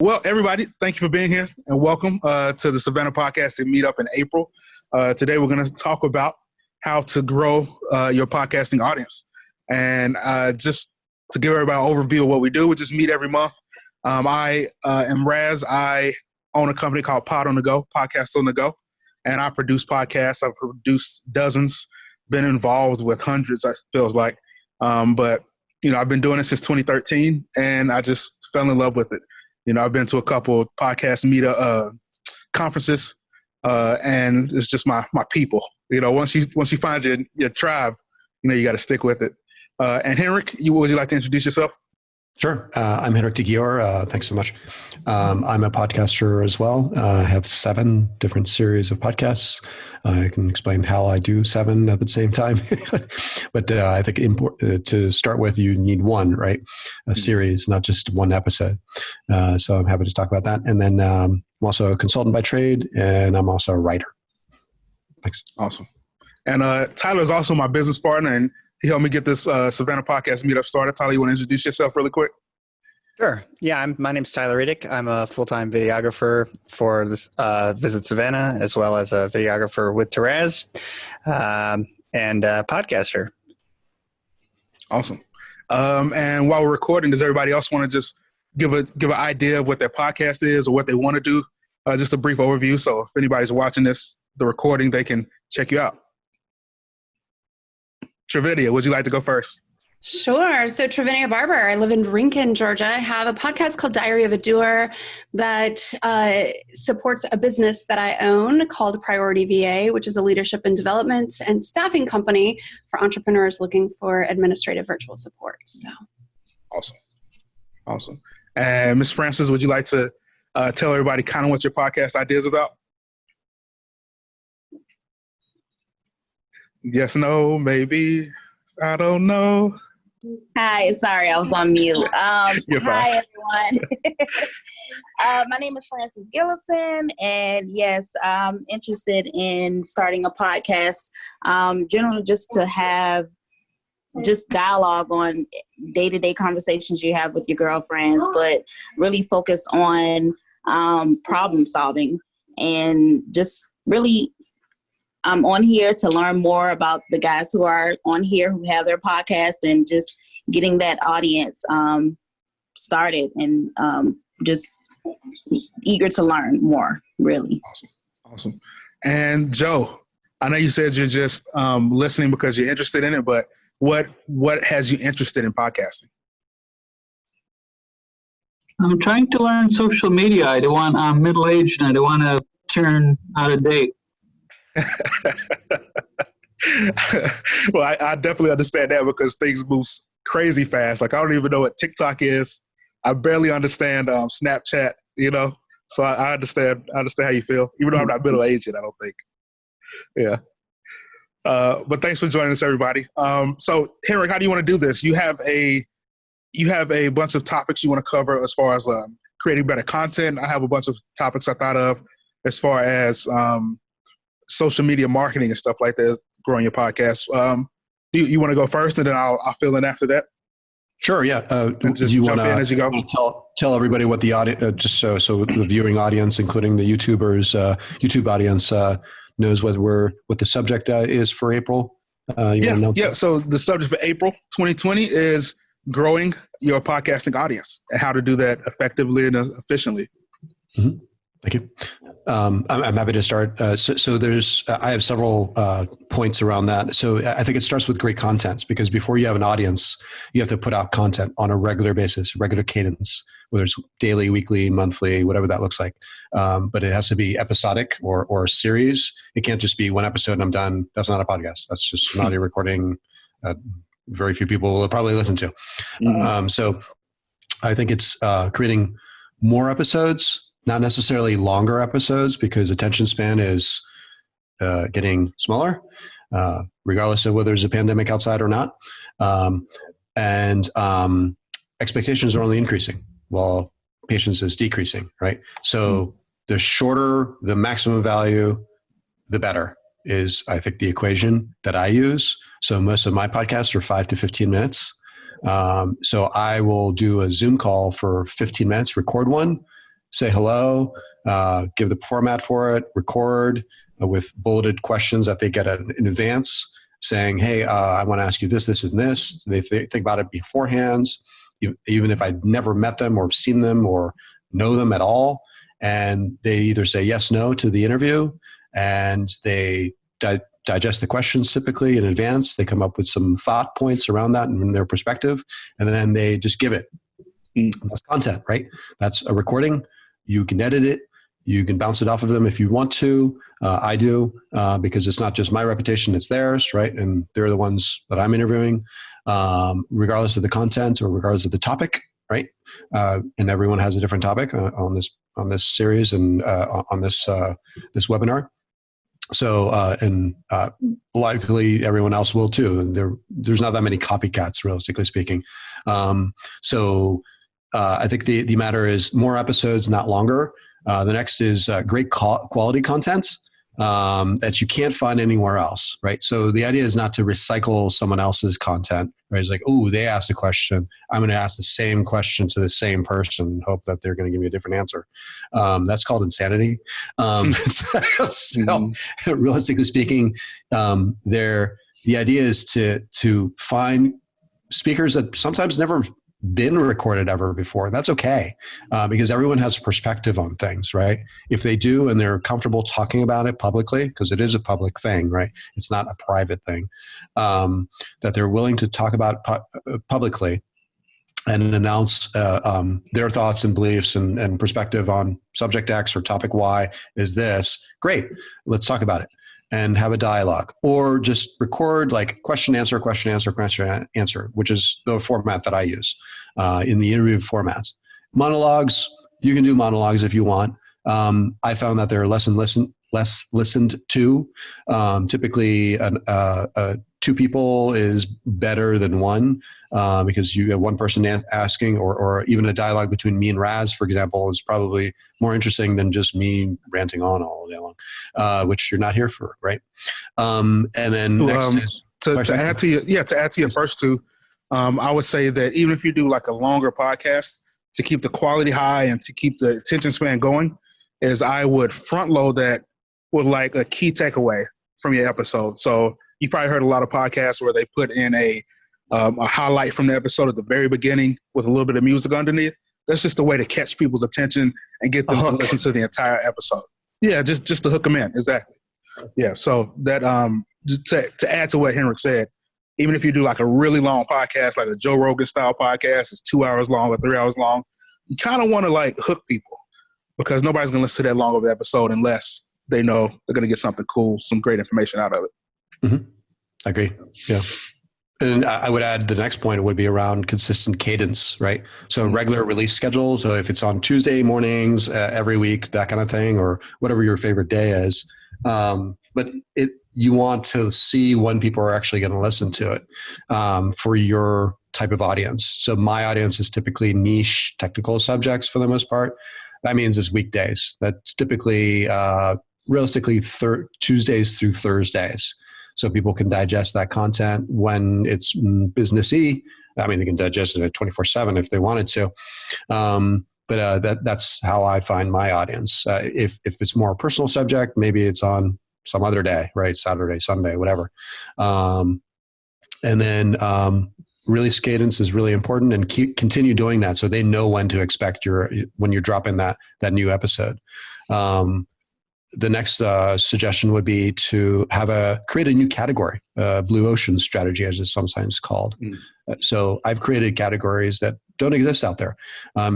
Well, everybody, thank you for being here and welcome to the Savannah Podcasting Meetup in April. Today, we're going to talk about how to grow your podcasting audience. And just to give everybody an overview of what we do, we just meet every month. I am Razz. I own a company called Pod on the Go, Podcast on the Go, and I produce podcasts. I've produced dozens, been involved with hundreds, it feels like. But, you know, I've been doing it since 2013, and I just fell in love with it. You know, I've been to a couple of podcast meetup conferences, and it's just my people. You know, once you find your tribe, you know, you got to stick with it. And Henrik, would you like to introduce yourself? Sure. I'm Henrik Razz. Thanks so much. I'm a podcaster as well. I have 7 different series of podcasts. I can explain how I do 7 at the same time. But I think to start with, you need one, right? A series, not just one episode. So I'm happy to talk about that. And then I'm also a consultant by trade, and I'm also a writer. Thanks. Awesome. And Tyler is also my business partner, and he helped me get this Savannah Podcast Meetup started. Tyler, you want to introduce yourself really quick? Sure. Yeah, my name's Tyler Redick. I'm a full-time videographer for this Visit Savannah, as well as a videographer with Razz, and a podcaster. Awesome. And while we're recording, does everybody else want to just give an idea of what their podcast is or what they want to do? Just a brief overview. So if anybody's watching the recording, they can check you out. Travinia, would you like to go first? Sure. So Travinia Barber, I live in Rincon, Georgia. I have a podcast called Diary of a Doer that supports a business that I own called Priority VA, which is a leadership and development and staffing company for entrepreneurs looking for administrative virtual support. So, Awesome. And Ms. Francis, would you like to tell everybody kind of what your podcast idea is about? Yes, no, maybe. I don't know. Hi, sorry, I was on mute. Hi, everyone. My name is Francis Gillison, and yes, I'm interested in starting a podcast, generally just to have just dialogue on day-to-day conversations you have with your girlfriends, but really focus on problem solving and just really I'm on here to learn more about the guys who are on here who have their podcast and just getting that audience started and just eager to learn more, really. Awesome. And Joe, I know you said you're just listening because you're interested in it, but what has you interested in podcasting? I'm trying to learn social media. I'm middle-aged and I don't want to turn out of date. Well, I definitely understand that because things move crazy fast. Like, I don't even know what TikTok is. I barely understand Snapchat, you know? So I understand how you feel, even though I'm not middle-aged, I don't think. Yeah. But thanks for joining us, everybody. So, Henrik, how do you want to do this? You have a bunch of topics you want to cover as far as creating better content. I have a bunch of topics I thought of as far as social media marketing and stuff like that, growing your podcast. You want to go first, and then I'll fill in after that? Sure, yeah. Just jump in as you go. Tell everybody what the audience, just so the viewing audience, including the YouTube audience, knows what the subject is for April. Yeah. So the subject for April 2020 is growing your podcasting audience and how to do that effectively and efficiently. Mm-hmm. Thank you. I'm happy to start. So I have several points around that. So I think it starts with great content, because before you have an audience, you have to put out content on a regular basis, regular cadence, whether it's daily, weekly, monthly, whatever that looks like. But it has to be episodic or a series. It can't just be one episode and I'm done. That's not a podcast. That's just an audio recording. Very few people will probably listen to. Mm-hmm. So I think it's creating more episodes, not necessarily longer episodes, because attention span is getting smaller, regardless of whether there's a pandemic outside or not. And expectations are only increasing while patience is decreasing, right? So the shorter the maximum value, the better is, I think, the equation that I use. So most of my podcasts are 5 to 15 minutes. So I will do a Zoom call for 15 minutes, record one, say hello, give the format for it, record with bulleted questions that they get in advance, saying, hey, I want to ask you this, this, and this. They think about it beforehand, even if I'd never met them or seen them or know them at all. And they either say yes, no to the interview, and they digest the questions typically in advance. They come up with some thought points around that and their perspective, and then they just give it. That's content, right? That's a recording. You can edit it. You can bounce it off of them if you want to. I do, because it's not just my reputation, it's theirs, right? And they're the ones that I'm interviewing, regardless of the content or regardless of the topic, right? And everyone has a different topic on this series and on this webinar. So, and likely everyone else will too. And there's not that many copycats, realistically speaking. So I think the matter is more episodes, not longer. The next is great quality content that you can't find anywhere else, right? So the idea is not to recycle someone else's content, right? It's like, oh, they asked a question. I'm going to ask the same question to the same person and hope that they're going to give me a different answer. That's called insanity. So realistically speaking, the idea is to find speakers that sometimes never been recorded ever before. That's okay, because everyone has a perspective on things, right? If they do and they're comfortable talking about it publicly, because it is a public thing, right? It's not a private thing, that they're willing to talk about publicly and announce their thoughts and beliefs and perspective on subject X or topic Y is this. Great, let's talk about it and have a dialogue, or just record like question, answer, which is the format that I use in the interview formats. Monologues, you can do monologues if you want. I found that they're less listened to. Typically, two people is better than one, because you have one person asking, or even a dialogue between me and Razz, for example, is probably more interesting than just me ranting on all day long, which you're not here for, right? And then next is to add to your first two. I would say that even if you do like a longer podcast, to keep the quality high and to keep the attention span going, is I would front load that with like a key takeaway from your episode. So you probably heard a lot of podcasts where they put in a highlight from the episode at the very beginning with a little bit of music underneath. That's just a way to catch people's attention and get them to listen to the entire episode. Yeah, just to hook them in. Exactly. Yeah. So that just to add to what Henrik said, even if you do like a really long podcast, like a Joe Rogan style podcast, it's 2 hours long or 3 hours long, you kind of want to like hook people, because nobody's going to listen to that long of an episode unless they know they're going to get something cool, some great information out of it. Mm-hmm. I agree. Yeah. And I would add the next point would be around consistent cadence, right? So regular release schedule. So if it's on Tuesday mornings every week, that kind of thing, or whatever your favorite day is. But you want to see when people are actually going to listen to it for your type of audience. So my audience is typically niche technical subjects for the most part. That means it's weekdays. That's typically realistically Tuesdays through Thursdays. So people can digest that content when it's businessy. I mean, they can digest it at 24/7 if they wanted to. But that's how I find my audience. If it's more a personal subject, maybe it's on some other day, right? Saturday, Sunday, whatever. And then release cadence is really important, and continue doing that so they know when to expect when you're dropping that new episode. The next suggestion would be to create a new category, blue ocean strategy, as it's sometimes called. So I've created categories that don't exist out there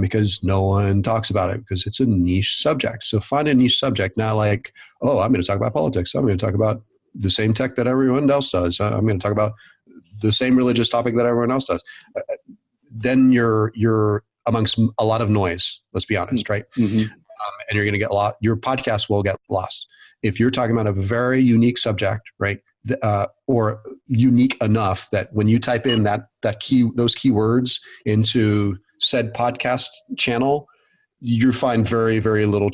because no one talks about it, because it's a niche subject. So find a niche subject, not like, oh, I'm going to talk about politics. I'm going to talk about the same tech that everyone else does. I'm going to talk about the same religious topic that everyone else does. Then you're amongst a lot of noise, let's be honest, right? Mm-hmm. And you're going to get your podcast will get lost. If you're talking about a very unique subject, right? Or unique enough that when you type in those keywords into said podcast channel, you find very, very little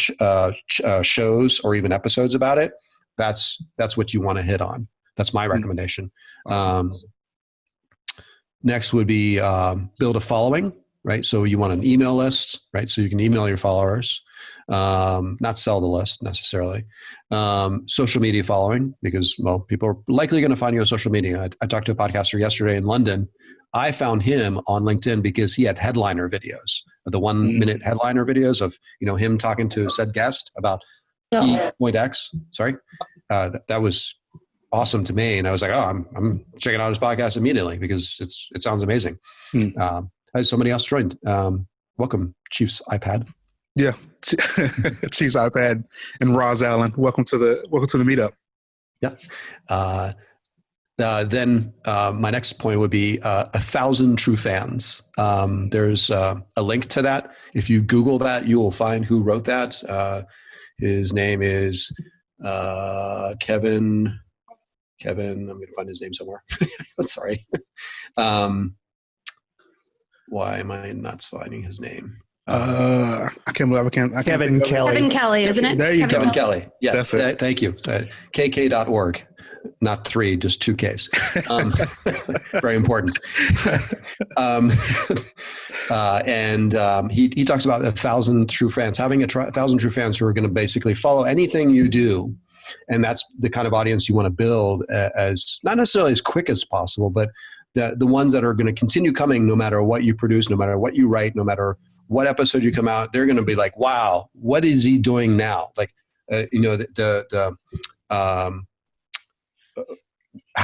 shows or even episodes about it. That's what you want to hit on. That's my recommendation. Next would be build a following. right? So you want an email list, right? So you can email your followers, not sell the list necessarily. Social media following, because, well, people are likely going to find you on social media. I talked to a podcaster yesterday in London. I found him on LinkedIn because he had headliner videos, the 1 minute headliner videos of, him talking to said guest about key point X. Sorry. That was awesome to me. And I was like, oh, I'm checking out his podcast immediately because it sounds amazing. Somebody else joined. Welcome, Chief's iPad. Yeah. Chief's iPad and Razz Allen. Welcome to the meetup. Yeah. Then my next point would be 1,000 true fans. There's a link to that. If you Google that, you will find who wrote that. His name is Kevin. I'm going to find his name somewhere. Sorry. Why am I not finding his name? I can't believe I can't. Kevin Kelly. Kevin Kelly, isn't it? There you go. Kevin Kelly. Yes. Thank you. KK.org. Not 3, just 2 Ks. Very important. He talks about 1,000 true fans, having 1,000 true fans who are going to basically follow anything you do. And that's the kind of audience you want to build as not necessarily as quick as possible, but the ones that are going to continue coming no matter what you produce, no matter what you write, no matter what episode you come out. They're going to be like, wow, what is he doing now? Like, how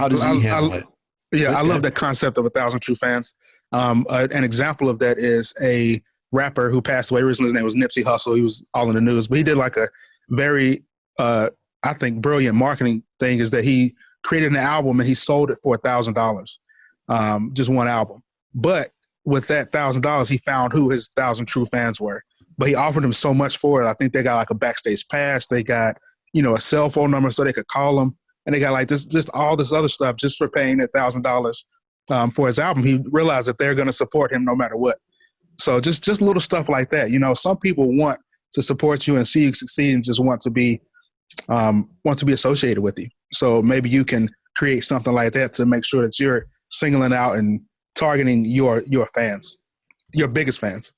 does he handle it? Yeah, I love that concept of 1,000 true fans. An example of that is a rapper who passed away recently. His name was Nipsey Hussle. He was all in the news, but he did like a very, I think, brilliant marketing thing, is that he created an album and he sold it for $1,000, just one album. But with that $1,000, he found who his 1,000 true fans were. But he offered them so much for it. I think they got like a backstage pass. They got, a cell phone number so they could call him. And they got like just all this other stuff just for paying that $1,000 for his album. He realized that they're going to support him no matter what. So just little stuff like that. Some people want to support you and see you succeed and just want to be associated with you. So maybe you can create something like that to make sure that you're singling out and targeting your fans, your biggest fans.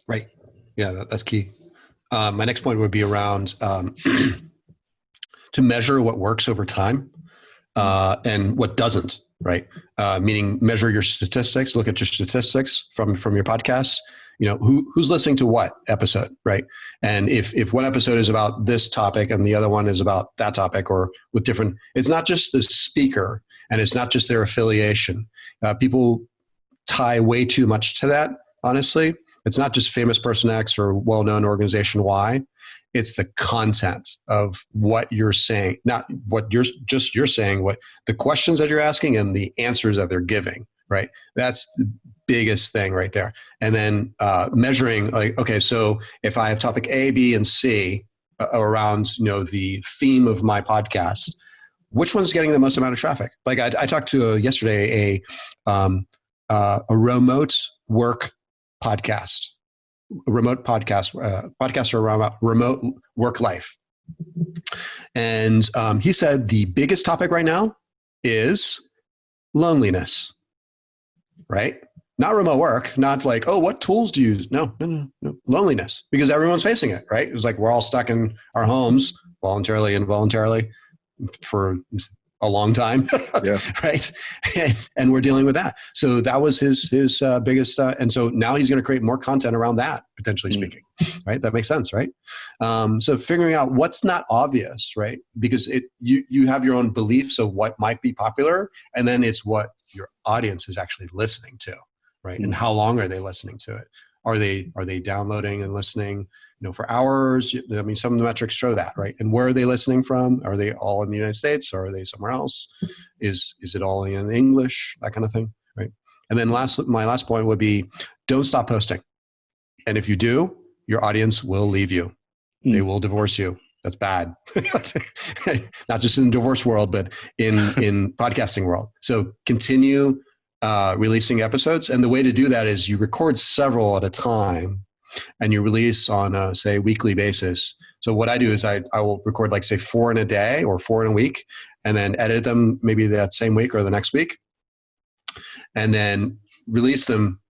Right. Yeah, that's key. My next point would be around to measure what works over time and what doesn't, right? Meaning measure your statistics, look at your statistics from your podcast. Who's listening to what episode, right? And if one episode is about this topic and the other one is about that topic, or with different, it's not just the speaker and it's not just their affiliation. People tie way too much to that, honestly. It's not just famous person X or well-known organization Y. It's the content of what you're saying, not what you're saying, what the questions that you're asking and the answers that they're giving, right? That's the biggest thing right there. And then measuring, like, okay, so if I have topic A, B, and C around, the theme of my podcast, which one's getting the most amount of traffic? Like I talked to yesterday a remote work podcast. A remote podcaster around remote work life. And he said the biggest topic right now is loneliness, right? Not remote work, not like, oh, what tools do you use? No. Loneliness, because everyone's facing it, right? It was like we're all stuck in our homes, voluntarily and involuntarily, for a long time, yeah. Right? And we're dealing with that. So that was his biggest, and so now he's going to create more content around that, potentially speaking, right? That makes sense, right? So figuring out what's not obvious, right? Because you have your own beliefs of what might be popular, and then it's what your audience is actually listening to, right? And how long are they listening to it? Are they downloading and listening, for hours? I mean, some of the metrics show that, right? And where are they listening from? Are they all in the United States, or are they somewhere else? Is it all in English? That kind of thing, right? And then my last point would be, don't stop posting. And if you do, your audience will leave you. They will divorce you. That's bad. Not just in the divorce world, but in podcasting world. So continue releasing episodes. And the way to do that is you record several at a time, and you release on a, say, weekly basis. So what I do is I will record, like, say, 4 in a day or 4 in a week, and then edit them maybe that same week or the next week, and then release them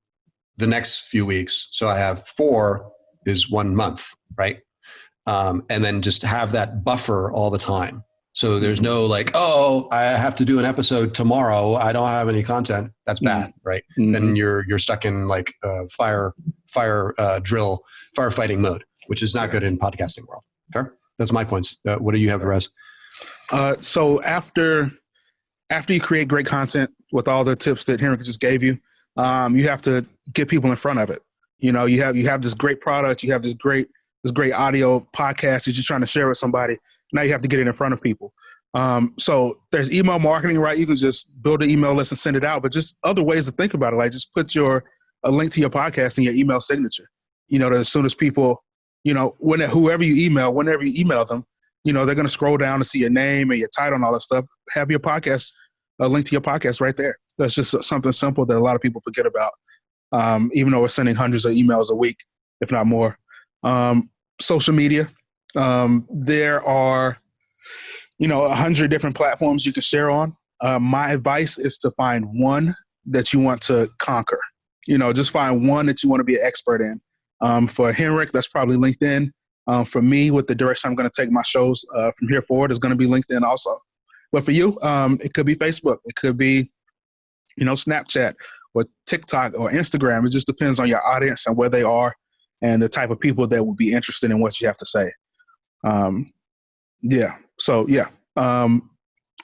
the next few weeks. So I have 4 is 1 month, right? And then just have that buffer all the time. So there's no like, oh, I have to do an episode tomorrow. I don't have any content. That's bad, right? Then you're stuck in like firefighting mode, which is not good in podcasting world. Fair? That's my points. What do you have, Razz? So after you create great content with all the tips that Henrik just gave you, you have to get people in front of it. You know, you have this great product, you have this great audio podcast that you're trying to share with somebody. Now you have to get it in front of people. So there's email marketing, right? You can just build an email list and send it out, but just other ways to think about it. Like just put a link to your podcast in your email signature. You know, that as soon as people, you know, whenever you email them, you know, they're going to scroll down to see your name and your title and all that stuff. Have your podcast, a link to your podcast right there. That's just something simple that a lot of people forget about. Even though we're sending hundreds of emails a week, if not more. Social media. There are, you know, 100 different platforms you can share on. My advice is to find one that you want to conquer. You know, just find one that you want to be an expert in. For Henrik, that's probably LinkedIn. For me, with the direction I'm going to take my shows from here forward, is going to be LinkedIn also. But for you, it could be Facebook. It could be, you know, Snapchat or TikTok or Instagram. It just depends on your audience and where they are and the type of people that will be interested in what you have to say. One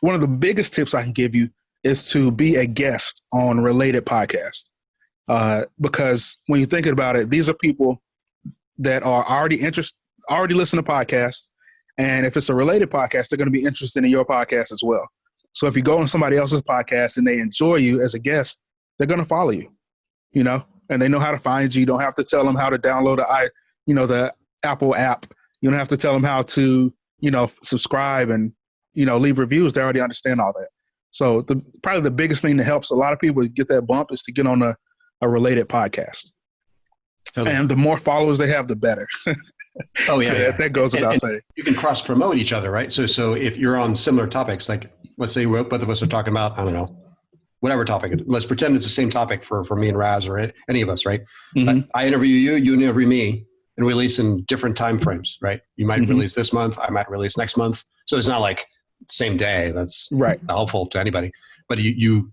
of the biggest tips I can give you is to be a guest on related podcasts. Because when you're thinking about it, these are people that are already listen to podcasts. And if it's a related podcast, they're going to be interested in your podcast as well. So if you go on somebody else's podcast and they enjoy you as a guest, they're going to follow you, you know, and they know how to find you. You don't have to tell them how to download the Apple app. You don't have to tell them how to, you know, subscribe and, you know, leave reviews. They already understand all that. So probably the biggest thing that helps a lot of people to get that bump is to get on a related podcast. And the more followers they have, the better. Oh yeah, that goes without saying. You can cross promote each other, right? So if you're on similar topics, like let's say both of us are talking about, I don't know, whatever topic. Let's pretend it's the same topic for me and Razz or any of us, right? I interview you, you interview me, and release in different time frames, right? You might release this month, I might release next month. So it's not like same day. That's right. Helpful to anybody. But you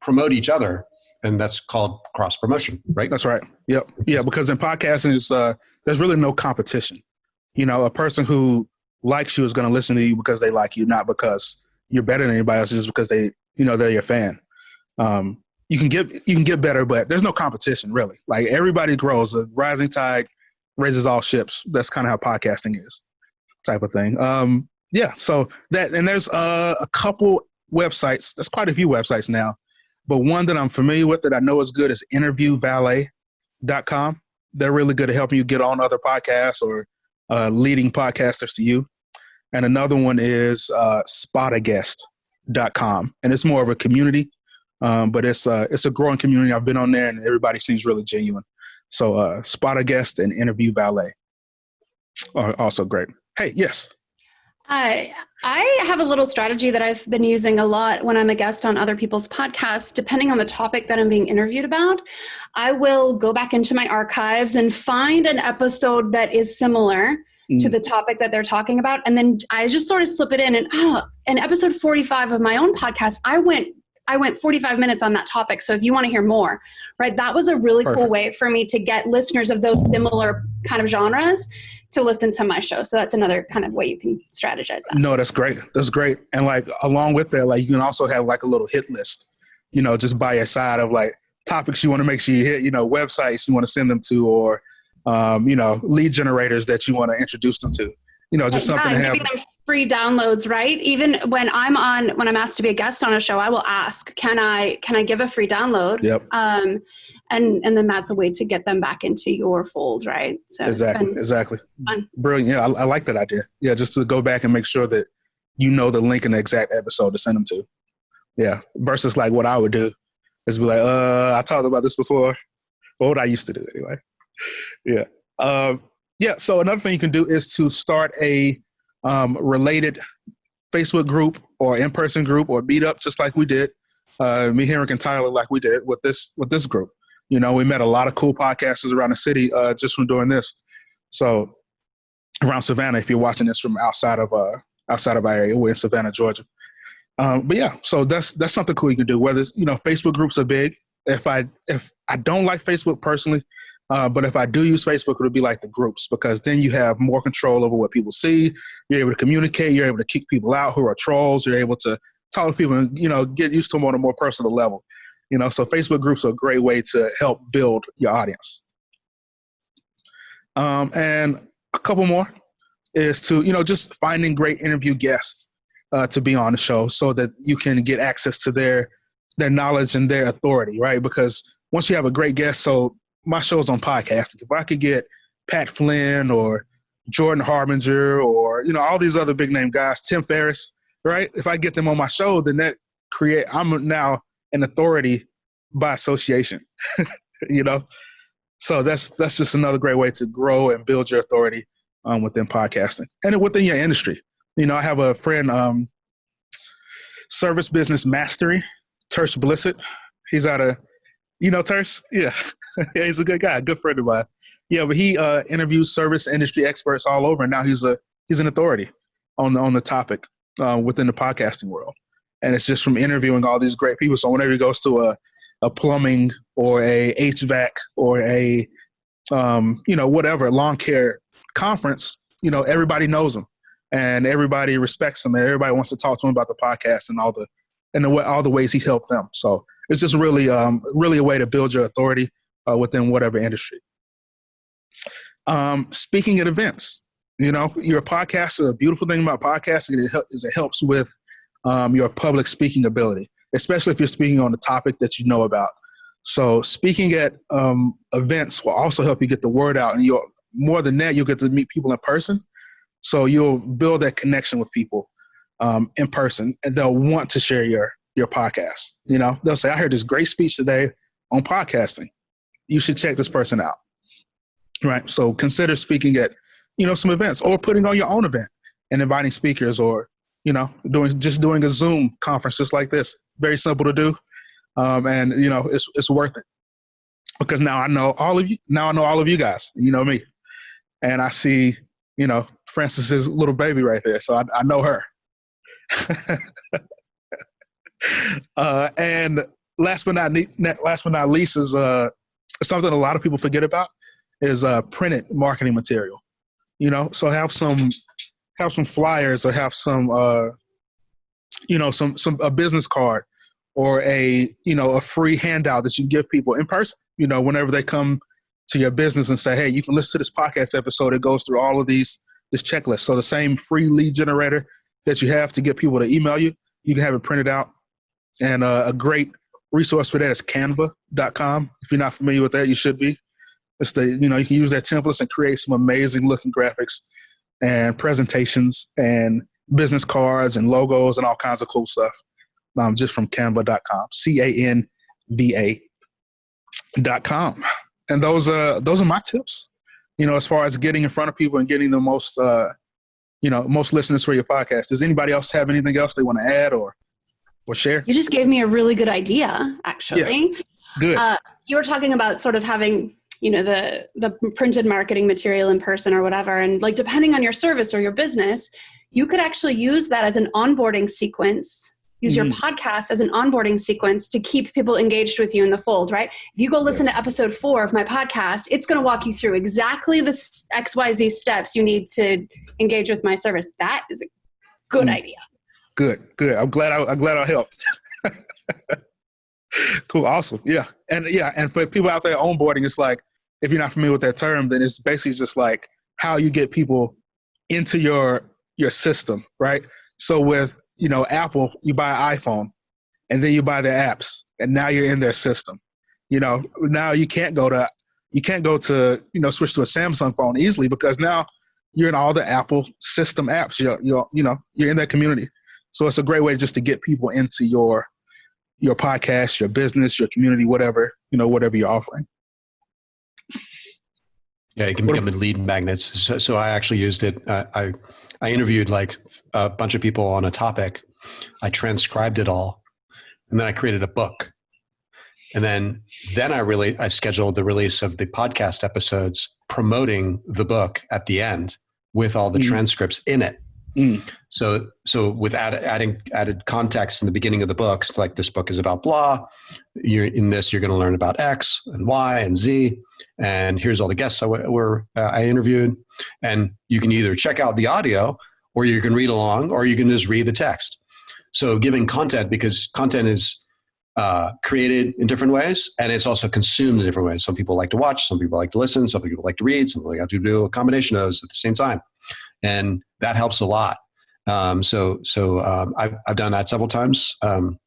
promote each other, and that's called cross promotion, right? That's right. Yep. Yeah, because in podcasting, there's really no competition. You know, a person who likes you is going to listen to you because they like you, not because you're better than anybody else, just because they're your fan. You can get better, but there's no competition really. Like everybody grows. A rising tide raises all ships. That's kind of how podcasting is, type of thing. So and there's a couple websites. There's quite a few websites now, but one that I'm familiar with that I know is good is interviewvalet.com. They're really good at helping you get on other podcasts or leading podcasters to you. And another one is spotagest.com. And it's more of a community, but it's a growing community. I've been on there and everybody seems really genuine. So Spotagest and Interview Valet are also great. Hey, yes. I have a little strategy that I've been using a lot when I'm a guest on other people's podcasts. Depending on the topic that I'm being interviewed about, I will go back into my archives and find an episode that is similar to the topic that they're talking about. And then I just sort of slip it in. And in episode 45 of my own podcast, I went 45 minutes on that topic. So if you want to hear more, right, that was a really cool way for me to get listeners of those similar kind of genres to listen to my show. So that's another kind of way you can strategize that. No, that's great. That's great. And like along with that, like you can also have like a little hit list, you know, just by your side of like topics you want to make sure you hit, you know, websites you want to send them to, or, you know, lead generators that you want to introduce them to, you know, just something to have. Giving them free downloads, right? Even when I'm asked to be a guest on a show, I will ask, can I give a free download? Yep. And then that's a way to get them back into your fold, right? So exactly. Fun. Brilliant. Yeah, I like that idea. Yeah, just to go back and make sure that you know the link in the exact episode to send them to. Yeah, versus like what I would do is be like, I talked about this before. Well, what I used to do anyway. Yeah. So another thing you can do is to start a related Facebook group or in-person group or meet up, just like we did. Me, Henrik, and Tyler, like we did with this group. You know, we met a lot of cool podcasters around the city just from doing this. So around Savannah, if you're watching this from outside of our area, we're in Savannah, Georgia. But yeah, so that's something cool you can do. Whether it's, you know, Facebook groups are big. If I don't like Facebook personally, but if I do use Facebook, it'll be like the groups, because then you have more control over what people see. You're able to communicate. You're able to kick people out who are trolls. You're able to talk to people and, you know, get used to them on a more personal level. You know, so Facebook groups are a great way to help build your audience. And a couple more is to, you know, just finding great interview guests to be on the show so that you can get access to their knowledge and their authority, right? Because once you have a great guest, so my show's on podcasting. If I could get Pat Flynn or Jordan Harbinger or, you know, all these other big name guys, Tim Ferriss, right? If I get them on my show, then I'm now an authority by association, you know? So that's just another great way to grow and build your authority within podcasting and within your industry. You know, I have a friend, Service Business Mastery, Tersh Blissett. He's out of, you know, Tersh? Yeah. Yeah, he's a good guy, good friend of mine. Yeah, but he interviews service industry experts all over, and now he's an authority on the topic within the podcasting world. And it's just from interviewing all these great people. So whenever he goes to a plumbing or a HVAC or a you know, whatever lawn care conference, you know, everybody knows him and everybody respects him and everybody wants to talk to him about the podcast and all the ways he helped them. So it's just really a way to build your authority within whatever industry. Speaking at events, you know, your podcast, a beautiful thing about podcasting is it helps with your public speaking ability, especially if you're speaking on a topic that you know about. So speaking at events will also help you get the word out, and more than that, you'll get to meet people in person. So you'll build that connection with people in person, and they'll want to share your podcast. You know, they'll say, I heard this great speech today on podcasting. You should check this person out. Right. So consider speaking at, you know, some events or putting on your own event and inviting speakers, or, you know, doing a Zoom conference just like this. Very simple to do. And, you know, it's worth it because now I know all of you. Now I know all of you guys, you know me. And I see, you know, Francis's little baby right there. So I know her. And last but not least is something a lot of people forget about is printed marketing material. You know, so have some flyers or have some you know, a business card or a free handout that you give people in person, you know, whenever they come to your business and say, hey, you can listen to this podcast episode. It goes through all of this checklist. So the same free lead generator that you have to get people to email you, you can have it printed out. And a great resource for that is canva.com. If you're not familiar with that, you should be. You can use that templates and create some amazing looking graphics and presentations and business cards and logos and all kinds of cool stuff. Just from canva.com, canva.com. And those are my tips, you know, as far as getting in front of people and getting the most listeners for your podcast. Does anybody else have anything else they want to add or share? You just gave me a really good idea, actually. Yes. Good. You were talking about sort of having, you know, the printed marketing material in person or whatever. And like, depending on your service or your business, you could actually use that as an onboarding sequence. Use your podcast as an onboarding sequence to keep people engaged with you in the fold, right? If you go listen to episode 4 of my podcast, it's going to walk you through exactly the XYZ steps you need to engage with my service. That is a good idea. Good. I'm glad I helped. Cool. Awesome. Yeah. And for people out there onboarding, it's like, if you're not familiar with that term, then it's basically just like how you get people into your system, right? So with, you know, Apple, you buy an iPhone and then you buy their apps and now you're in their system. You know, now you can't go to, you know, switch to a Samsung phone easily because now you're in all the Apple system apps. You're in that community. So it's a great way just to get people into your podcast, your business, your community, whatever you're offering. Yeah, it can become lead magnets. So I actually used it. I interviewed like a bunch of people on a topic. I transcribed it all, and then I created a book. And then I scheduled the release of the podcast episodes promoting the book at the end with all the transcripts in it. So with added context in the beginning of the book, it's like this book is about blah. You're going to learn about X and Y and Z. And here's all the guests I interviewed. And you can either check out the audio, or you can read along, or you can just read the text. So giving content, because content is created in different ways, and it's also consumed in different ways. Some people like to watch, some people like to listen, some people like to read, some people like to do a combination of those at the same time. And that helps a lot. I've done that several times, and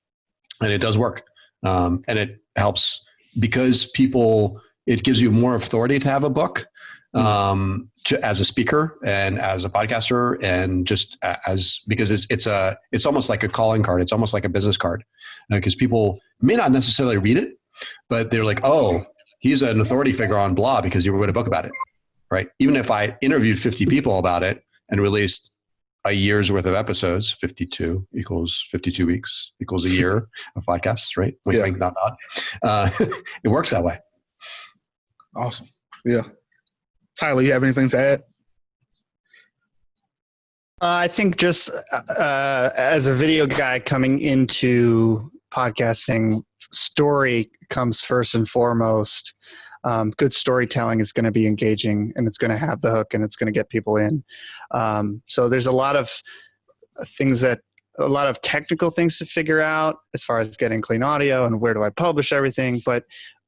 it does work. And it helps because it gives you more authority to have a book, as a speaker and as a podcaster, and just because it's almost like a calling card. It's almost like a business card, because people may not necessarily read it, but they're like, oh, he's an authority figure on blah because he wrote a book about it, right? Even if I interviewed 50 people about it and released a year's worth of episodes, 52 equals 52 weeks equals a year of podcasts, right? Wink, nod. It works that way. Awesome. Yeah. Tyler, you have anything to add? I think just as a video guy coming into podcasting, story comes first and foremost. Good storytelling is going to be engaging, and it's going to have the hook, and it's going to get people in. So there's a lot of technical things to figure out as far as getting clean audio and where do I publish everything. But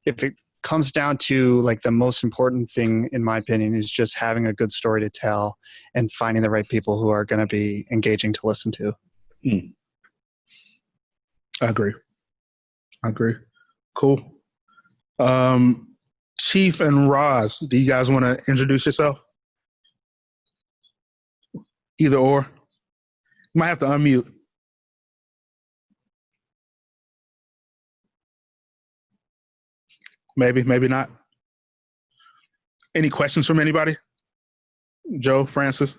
if it comes down to like the most important thing, in my opinion, is just having a good story to tell and finding the right people who are going to be engaging to listen to. I agree. Cool. Chief and Razz, do you guys want to introduce yourself? Either or. You might have to unmute. Maybe not. Any questions from anybody? Joe, Francis?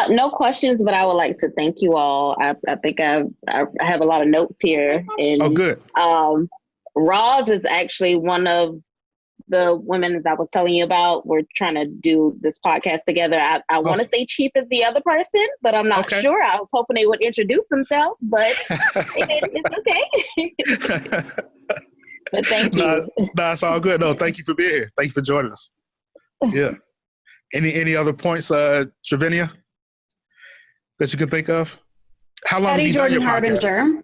No questions, but I would like to thank you all. I think I have a lot of notes here. And, oh, good. Razz is actually one of the women that I was telling you about. We're trying to do this podcast together. I want to say Chief is the other person, but I'm not sure. I was hoping they would introduce themselves, but it's okay. But thank you. No, it's all good. No, thank you for being here. Thank you for joining us. Yeah. Any other points, Travinia, that you can think of? How long have you done your podcast? Harbinger.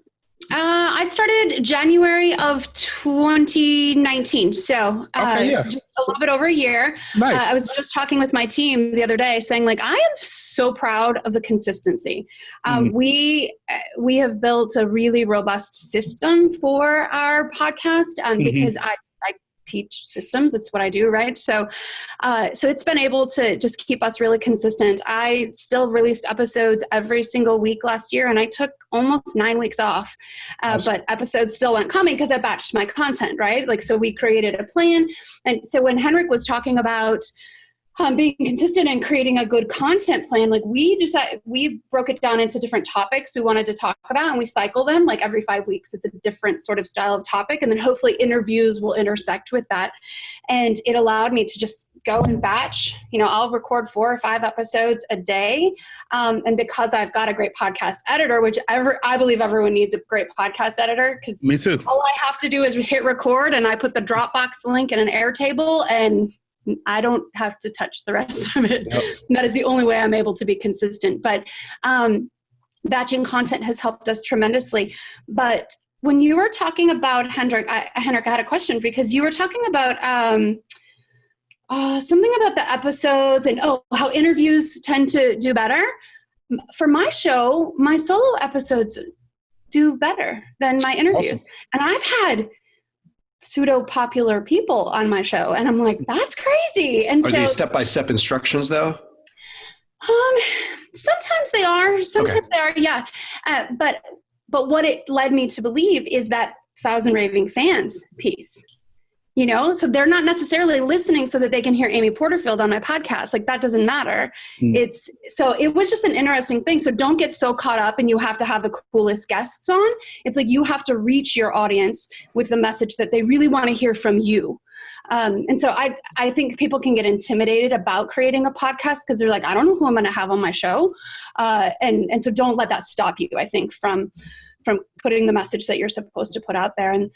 I started January of 2019, so just a little bit over a year. Nice. I was just talking with my team the other day saying, like, I am so proud of the consistency. We have built a really robust system for our podcast because I teach systems. It's what I do, right? So it's been able to just keep us really consistent. I still released episodes every single week last year, and I took almost 9 weeks off. But episodes still weren't coming because I batched my content, right? Like, so we created a plan. And so when Henrik was talking about being consistent and creating a good content plan, like we broke it down into different topics we wanted to talk about, and we cycle them like every 5 weeks. It's a different sort of style of topic, and then hopefully interviews will intersect with that. And it allowed me to just go and batch. I'll record 4 or 5 episodes a day, and because I've got a great podcast editor, which I believe everyone needs a great podcast editor, because me too. All I have to do is hit record, and I put the Dropbox link in an Airtable, and I don't have to touch the rest of it. Yep. That is the only way I'm able to be consistent. But batching content has helped us tremendously. But when you were talking about Henrik, I had a question, because you were talking about something about the episodes and how interviews tend to do better. For my show, my solo episodes do better than my interviews. Awesome. And I've had pseudo-popular people on my show, and I'm like, that's crazy. And are these step-by-step instructions though? Sometimes they are. Sometimes they are. Yeah. But what it led me to believe is that 1,000 raving fans piece. So they're not necessarily listening so that they can hear Amy Porterfield on my podcast. Like, that doesn't matter. So it was just an interesting thing. So don't get so caught up and you have to have the coolest guests on. It's like, you have to reach your audience with the message that they really want to hear from you. And so I think people can get intimidated about creating a podcast because they're like, I don't know who I'm going to have on my show. And so don't let that stop you, I think, from putting the message that you're supposed to put out there. And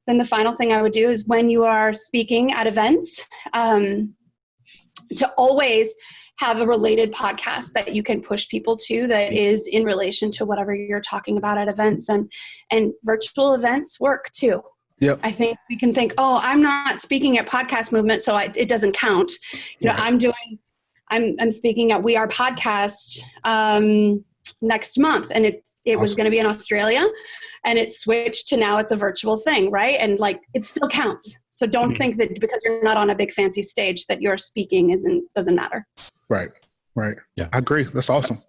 then the final thing I would do is when you are speaking at events, to always have a related podcast that you can push people to that is in relation to whatever you're talking about at events. And virtual events work too. Yep. I think we can think, oh, I'm not speaking at Podcast Movement, so it doesn't count. I'm speaking at We Are Podcast next month, and it Awesome. was going to be in Australia, and it switched to now it's a virtual thing, right? And like, it still counts. So don't think that because you're not on a big fancy stage that your speaking doesn't matter. Right. Yeah. I agree. That's awesome.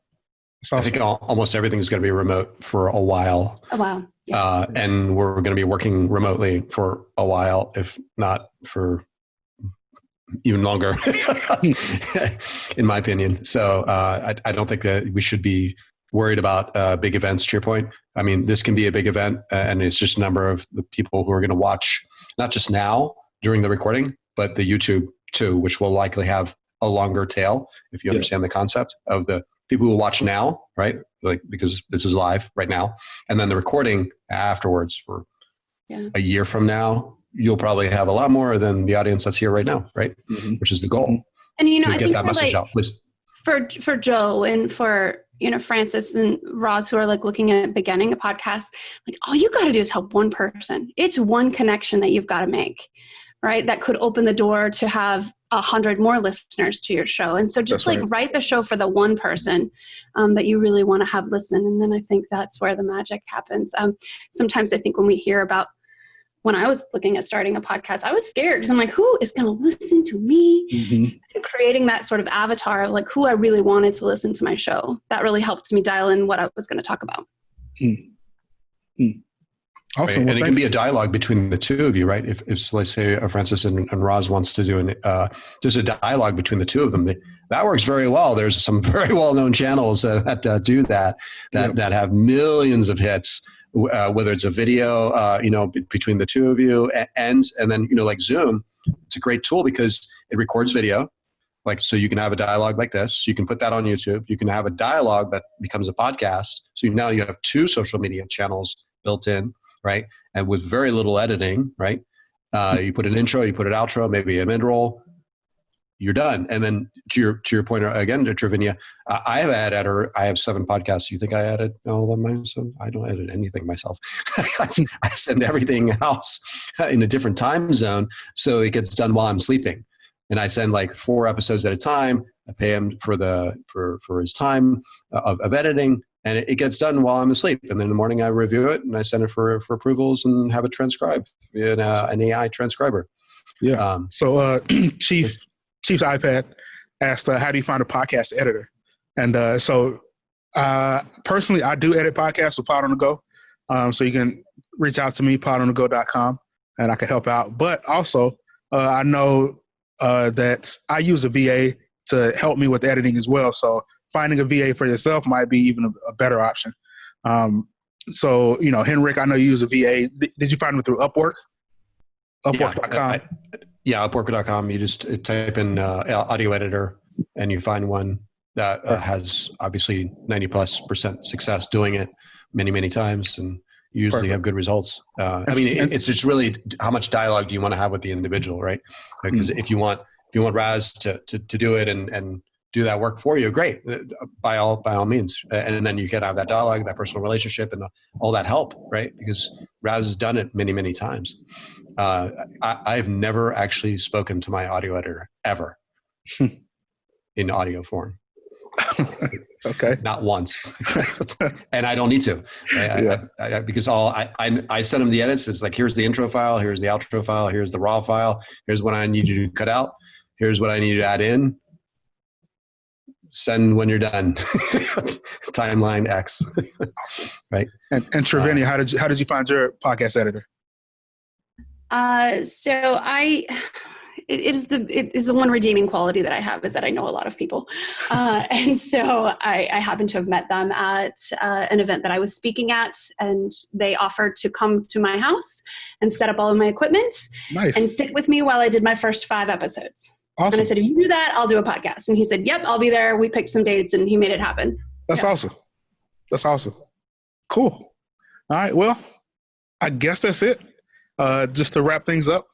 I think almost everything is going to be remote for a while. Oh, wow. Yeah. And we're going to be working remotely for a while, if not for even longer, in my opinion. So I don't think that we should be worried about big events, to your point. I mean, this can be a big event, and it's just a number of the people who are going to watch, not just now during the recording, but the YouTube too, which will likely have a longer tail, if you understand the concept of the people who will watch now, right? Like, because this is live right now. And then the recording afterwards for a year from now, you'll probably have a lot more than the audience that's here right now, right? Mm-hmm. Which is the goal. And, I get think that message out, please. For Joe and for, Francis and Roz, who are like looking at beginning a podcast, like, all you got to do is help one person. It's one connection that you've got to make, right? That could open the door to have 100 more listeners to your show. And so just write the show for the one person that you really want to have listen. And then I think that's where the magic happens. Sometimes I think when I was looking at starting a podcast, I was scared because I'm like, who is going to listen to me? Mm-hmm. And creating that sort of avatar of like who I really wanted to listen to my show. That really helped me dial in what I was going to talk about. Awesome. Right. And it can be a dialogue between the two of you, right? If let's say Francis and Roz wants to do there's a dialogue between the two of them. That works very well. There's some very well-known channels that do that have millions of hits. Whether it's a video, between the two of you ends, and then, like Zoom, it's a great tool because it records video. Like, so you can have a dialogue like this. You can put that on YouTube. You can have a dialogue that becomes a podcast. So now you have two social media channels built in, right? And with very little editing, right? You put an intro, you put an outro, maybe a mid-roll, you're done. And then to your point again, to Travinia, I have an editor. I have 7 podcasts. You think I edit all of them myself? I don't edit anything myself. I send everything else in a different time zone, so it gets done while I'm sleeping. And I send like 4 episodes at a time. I pay him for his time of editing, and it gets done while I'm asleep. And then in the morning I review it and I send it for approvals and have it transcribed in an AI transcriber. Yeah. Chief's iPad asked, how do you find a podcast editor? And personally, I do edit podcasts with Pod on the Go. So you can reach out to me, podonthego.com, and I can help out. But also, I know that I use a VA to help me with editing as well. So finding a VA for yourself might be even a better option. Henrik, I know you use a VA. Did you find them through Upwork? Upwork.com? Yeah, Upwork.com. You just type in audio editor and you find one that has obviously 90+% success doing it many, many times, and you usually have good results. It's just really how much dialogue do you want to have with the individual, right? Because if you want Razz to do it and do that work for you, great, by all means. And then you can have that dialogue, that personal relationship, and all that help, right? Because Razz has done it many, many times. I've never actually spoken to my audio editor ever in audio form. Okay. Not once. And I don't need to. Because I send them the edits. It's like, here's the intro file, here's the outro file, here's the raw file, here's what I need you to cut out, here's what I need you to add in. Send when you're done. Timeline X. Right. And Travinia, how did you find your podcast editor? It is the one redeeming quality that I have, is that I know a lot of people. And so I happen to have met them at an event that I was speaking at, and they offered to come to my house and set up all of my equipment and sit with me while I did my first 5 episodes. Awesome. And I said, if you do that, I'll do a podcast. And he said, yep, I'll be there. We picked some dates and he made it happen. That's awesome. That's awesome. Cool. All right. Well, I guess that's it. Just to wrap things up,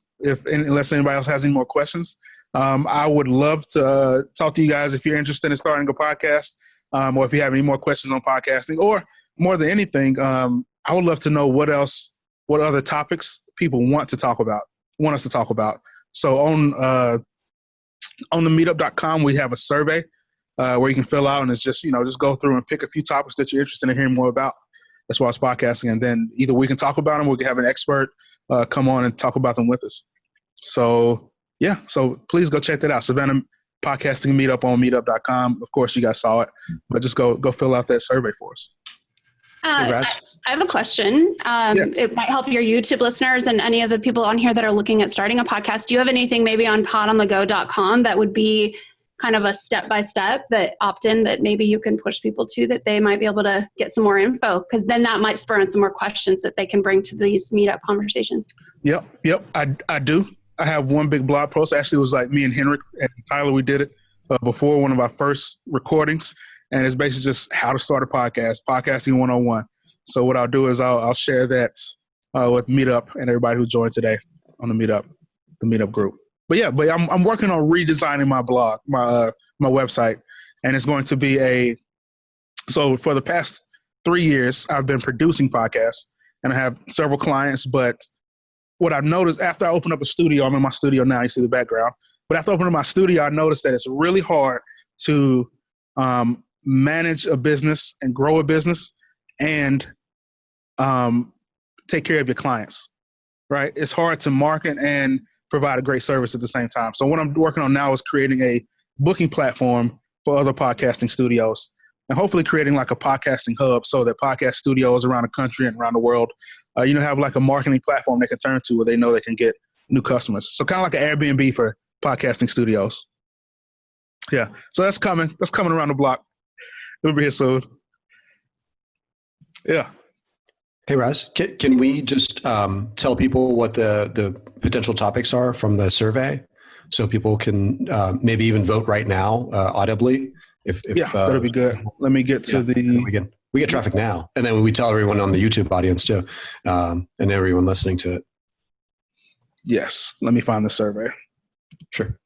unless anybody else has any more questions, I would love to talk to you guys if you're interested in starting a podcast, or if you have any more questions on podcasting, or more than anything, I would love to know what other topics people want us to talk about. So on the meetup.com, we have a survey where you can fill out, and it's just go through and pick a few topics that you're interested in hearing more about as far as podcasting. And then either we can talk about them, or we can have an expert come on and talk about them with us. So yeah, so please go check that out. Savannah Podcasting Meetup on meetup.com. Of course, you guys saw it, but just go fill out that survey for us. I have a question. It might help your YouTube listeners and any of the people on here that are looking at starting a podcast. Do you have anything maybe on podonthego.com that would be kind of a step-by-step that opt-in that maybe you can push people to, that they might be able to get some more info? Because then that might spur on some more questions that they can bring to these meetup conversations. Yep. I do. I have one big blog post. Actually, it was like me and Henrik and Tyler, we did it before one of our first recordings. And it's basically just how to start a podcast, podcasting 101. So what I'll do is I'll share that with Meetup and everybody who joined today on the Meetup group. But I'm working on redesigning my blog, my website, and it's going to be so for the past 3 years, I've been producing podcasts, and I have several clients. But what I've noticed after I opened up a studio, I'm in my studio now, you see the background. But after opening my studio, I noticed that it's really hard to manage a business and grow a business and take care of your clients, right? It's hard to market and provide a great service at the same time. So what I'm working on now is creating a booking platform for other podcasting studios, and hopefully creating like a podcasting hub so that podcast studios around the country and around the world, have like a marketing platform they can turn to where they know they can get new customers. So kind of like an Airbnb for podcasting studios. Yeah. So that's coming. That's coming around the block. It'll be here soon. Yeah. Hey, Razz, can we just tell people what the potential topics are from the survey, so people can maybe even vote right now audibly? If that'll be good. Let me get to we get traffic now, and then we tell everyone on the YouTube audience too, and everyone listening to it. Yes. Let me find the survey. Sure.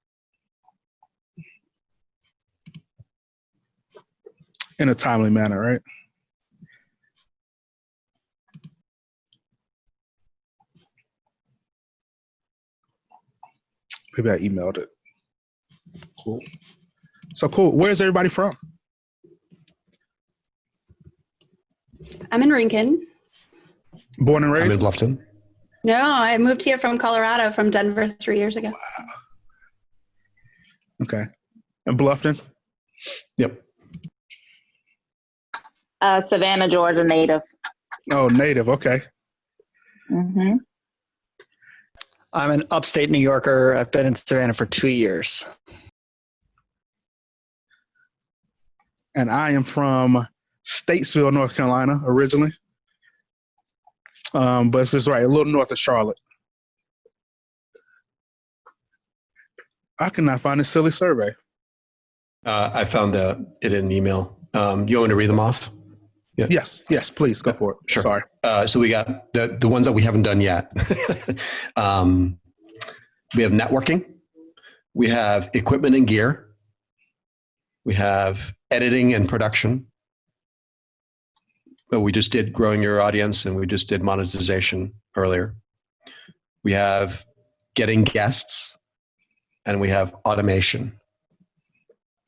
In a timely manner, right? Maybe I emailed it. Cool. So cool. Where's everybody from? I'm in Rincon. Born and raised? I'm in Bluffton. No, I moved here from Colorado, from Denver 3 years ago. Wow. Okay. And Bluffton? Yep. Savannah, Georgia native. Oh, native. Okay. Mm-hmm. I'm an upstate New Yorker. I've been in Savannah for 2 years. And I am from Statesville, North Carolina, originally. But it's just right, a little north of Charlotte. I cannot find this silly survey. I found it in an email. You want me to read them off? Yeah. Yes, please go for it. Sure. Sorry. So we got the ones that we haven't done yet. We have networking. We have equipment and gear. We have editing and production. But we just did growing your audience, and we just did monetization earlier. We have getting guests, and we have automation.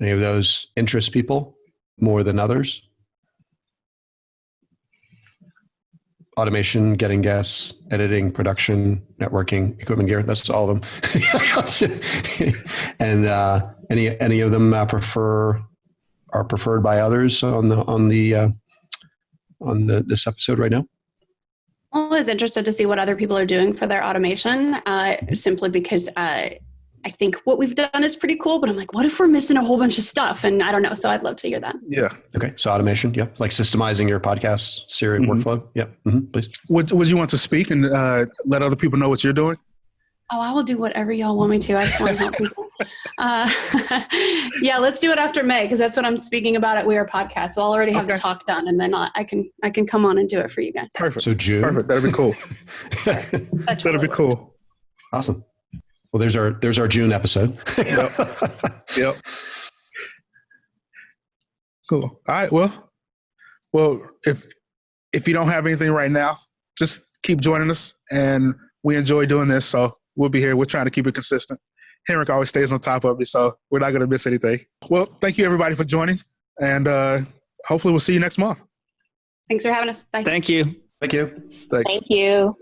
Any of those interest people more than others? Automation, getting guests, editing, production, networking, equipment, gear. That's all of them. And any of them are preferred by others on this episode right now? always interested to see what other people are doing for their automation, simply because I think what we've done is pretty cool, but I'm like, what if we're missing a whole bunch of stuff? And I don't know. So I'd love to hear that. Yeah. Okay. So automation. Yep. Like systemizing your podcast series workflow. Yep. Please. Would you want to speak and let other people know what you're doing? Oh, I will do whatever y'all want me to. I just want to help people. Yeah, let's do it after May, because that's what I'm speaking about at We Are Podcast. So I'll already have the talk done, and then I can come on and do it for you guys. Perfect. So June. Perfect. That'd be cool. That'd be cool. Awesome. Well, there's our June episode. Yep. Cool. All right. Well, if you don't have anything right now, just keep joining us, and we enjoy doing this, so we'll be here. We're trying to keep it consistent. Henrik always stays on top of it, so we're not going to miss anything. Well, thank you, everybody, for joining, and hopefully we'll see you next month. Thanks for having us. Bye. Thank you. Thank you. Thanks. Thank you.